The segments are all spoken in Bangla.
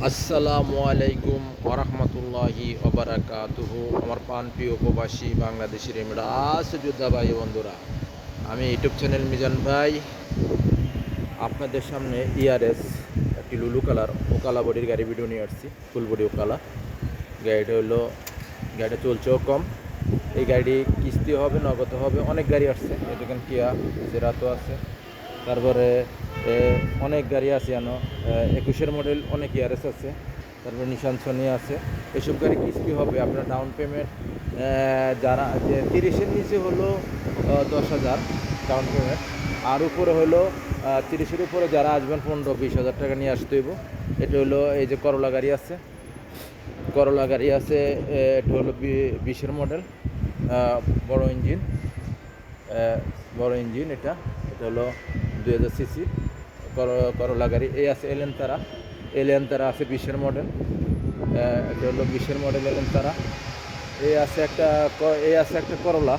আসসালামু আলাইকুম ওরহমতুল্লাহি ওবারাকাতুহু। আমার প্রিয় প্রবাসী বাংলাদেশি রেমিডাস যোদ্ধা ভাই বন্ধুরা, আমি ইউটিউব চ্যানেল মিজান ভাই আপনাদের সামনে ইয়ারএস একটি লুলু কালার ওকালা বডির গাড়ি ভিডিও নিয়ে আসছি। ফুল বডি ওকালা গাড়িটা হলো, গাড়িটা চলছেও কম। এই গাড়ি কিস্তি হবে, নগদ হবে, অনেক গাড়ি আসছে। দেখেন কিয়া সেরাতো আছে, তারপরে অনেক গাড়ি আছে, যেন 21-এর মডেল অনেক ইয়ারএস আছে, তারপরে নিশান সোনি আছে। এসব গাড়ি কিস্তি হবে। আপনার ডাউন পেমেন্ট যারা 30-এর নিচে হলো 10,000 ডাউন পেমেন্ট, আর উপরে হলো 30-এর উপরে যারা আসবেন 15-20 হাজার টাকা নিয়ে আসতে হইব। এটা হলো এই যে করলা গাড়ি আছে, করলা গাড়ি আছে, এটা হলো 20-এর মডেল, বড় ইঞ্জিন, বড় ইঞ্জিন। এটা এটা হলো 2000 সিসি করলা গাড়ি। এই আছে এলেনতারা, এলেনতারা আছে 20-এর মডেল, এটা হলো 20-এর মডেল এলেনতারা। এই আছে একটা করলা,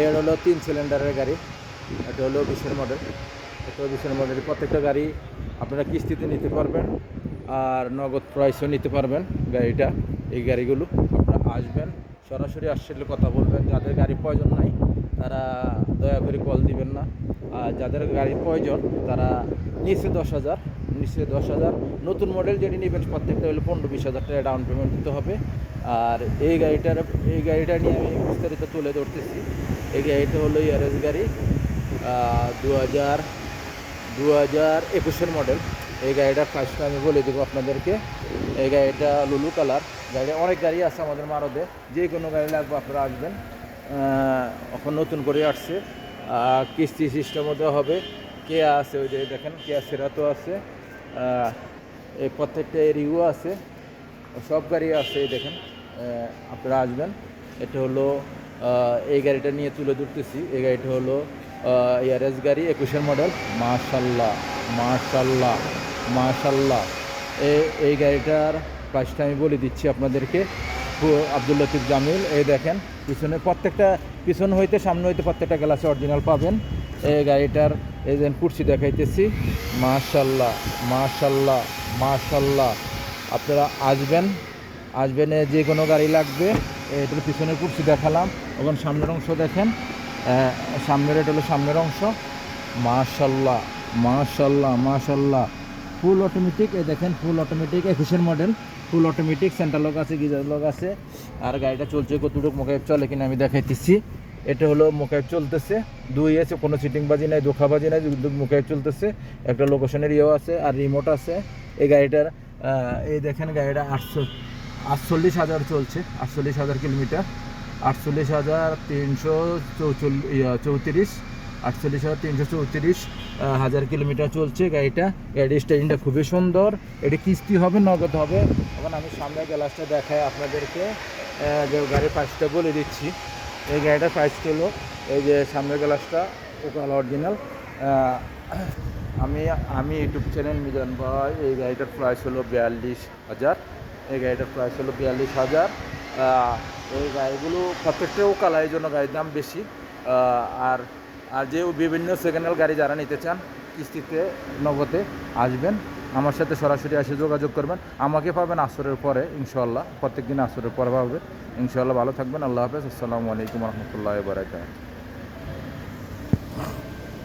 এর হলো 3 সিলিন্ডারের গাড়ি, এটা হলো 20-এর মডেল, এটা 20-এর মডেল। প্রত্যেকটা গাড়ি আপনারা কিস্তিতে নিতে পারবেন আর নগদ প্রাইসও নিতে পারবেন গাড়িটা। এই গাড়িগুলো আপনারা আসবেন, সরাসরি আসলে কথা বলবেন। যাদের গাড়ি প্রয়োজন নাই তারা দয়া করে কল দিবেন না, আর যাদের গাড়ির প্রয়োজন তারা নিচে 10,000 নতুন মডেল যেটি নেবেন প্রত্যেকটা হলো 15-20 হাজার টাকা ডাউন পেমেন্ট দিতে হবে। আর এই গাড়িটা নিয়ে আমি বিস্তারিত তুলে ধরতেছি। এই গাড়িটা হলো ইয়ারএস গাড়ি, 2021-এর মডেল। এই গাড়িটার প্রাইসটা আমি বলে দেবো আপনাদেরকে। এই গাড়িটা লুলু কালার গাড়ি, অনেক গাড়ি আছে আমাদের মারদে, যে কোনো গাড়ি লাগবে আপনারা আসবেন। এখন নতুন করে আসছে, কিস্তি সিস্টেমও দেওয়া হবে। কেয়া আছে, ওই যে দেখেন কেয়া সেরাতো আছে, এই প্রত্যেকটা এরিও আছে, সব গাড়ি আছে। এই দেখেন, আপনারা আসবেন। এটা হলো এই গাড়িটা নিয়ে তুলে ধরতেছি। এই গাড়িটা হলো ইয়ারএস গাড়ি, 21-এর মডেল। মাশাল্লাহ মাশাল্লাহ মাশাল্লাহ। এই গাড়িটার প্রাইসটা আমি বলে দিচ্ছি আপনাদেরকে। আব্দুল লতিফ জামিল। এই দেখেন পিছনে প্রত্যেকটা, পিছন হইতে সামনে হইতে প্রত্যেকটা গ্লাসে অরিজিনাল পাবেন। এই গাড়িটার এই যে কুর্সি দেখাইতেছি। মাশাল্লাহ মাশাল্লাহ মাশাল্লাহ। আপনারা আসবেন, যে কোনো গাড়ি লাগবে। এটার পিছনের কুর্সি দেখালাম, এখন সামনের অংশ দেখেন। সামনের, এটা হলো সামনের অংশ। মাশাল্লাহ মাশাল্লাহ মাশাল্লাহ। ফুল অটোমেটিক, এই দেখেন ফুল অটোমেটিক, 21-এর model, full automatic. Centre lock আছে, গিজার লক আছে। আর গাড়িটা চলছে কতটুকু মোকাইব চলে কিনা আমি দেখাইতেছি। এটা হলো মোকাইব চলতেছে, 2 আছে, কোনো সিটিংবাজি নাই, ধোকাবাজি নাই, মোকাইব চলতেছে। একটা লোকেশনের ইয়েও আছে আর রিমোট আছে। এই গাড়িটার এই দেখেন গাড়িটা 48,000 চলছে, 48,000 কিলোমিটার, 48,334, 48,334 কিলোমিটার চলছে গাড়িটা। গাড়ির স্টাইলিংটা খুবই সুন্দর। এটি কিস্তি হবে, নগদ হবে। এখন আমি সামনের গ্লাসটা দেখাই আপনাদেরকে, যে গাড়ির প্রাইসটা বলে দিচ্ছি। এই গাড়িটার প্রাইস হলো, এই যে সামনের গ্লাসটা ওকালা অরিজিনাল। আমি ইউটিউব চ্যানেল মিজান ভাই। এই গাড়িটার প্রাইস হলো 42,000। এই গাড়িটার প্রাইস হলো 42,000। এই গাড়িগুলো প্রত্যেকটা ওকালা, এই জন্য গাড়ির দাম বেশি। আর আর যে বিভিন্ন সেকেন্ড হ্যান্ড গাড়ি যারা নিতে চান কিস্তিতে নগদে, আসবেন, আমার সাথে সরাসরি এসে যোগাযোগ করবেন। আমাকে পাবেন আসরের পরে ইনশাল্লাহ, প্রত্যেক দিন আসরের পরে পাবেন ইনশাল্লাহ। ভালো থাকবেন, আল্লাহ হাফেজ, আসসালামু আলাইকুম রহমতুল্লাহ বারাকাতুহু।